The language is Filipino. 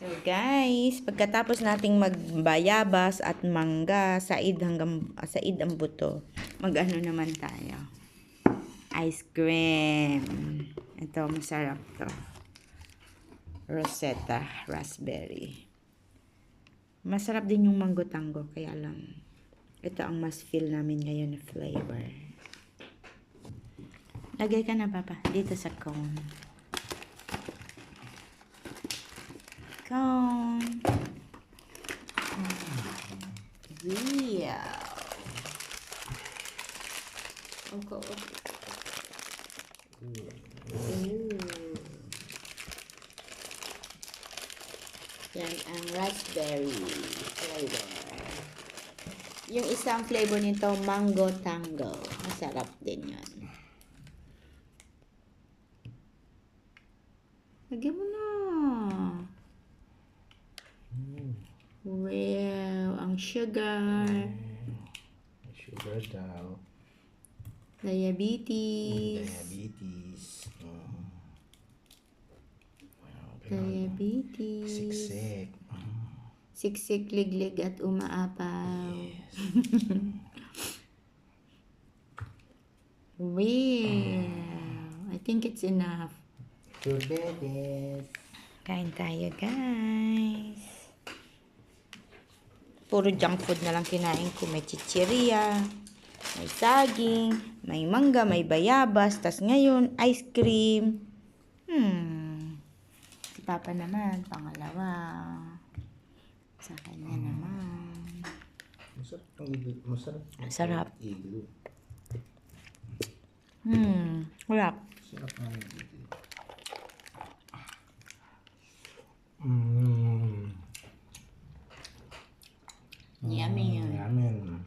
So guys, pagkatapos nating magbayabas at mangga, said ang buto, mag-ano naman tayo. Ice cream. Ito, masarap to. Rosetta, raspberry. Masarap din yung mango tango, kaya lang ito ang mas feel namin ngayon na flavor. Lagay ka na, Papa, dito sa cone. Cone. Wow. Okay. Yan ang raspberry flavor. Yung isang flavor nito, mango tango. Masarap din yan. Lagyan mo na. Wow, ang sugar. Sugar daw. Diabetes. Diabetes. Wow, Diabetes. siksik. Siksik, liglig at umaapaw. Yes. Wow. I think it's enough. Tubedes. Kain tayo, guys. Puro junk food na lang kinain ko. May chichirya, may saging, may mangga, may bayabas, tas ngayon, ice cream. Si Papa naman, pangalawa. Sa kanya naman. Masarap ang iglo. Masarap. Sarap. Iglo. Sarap. Sarap ang iglo. Yummy. Yummy.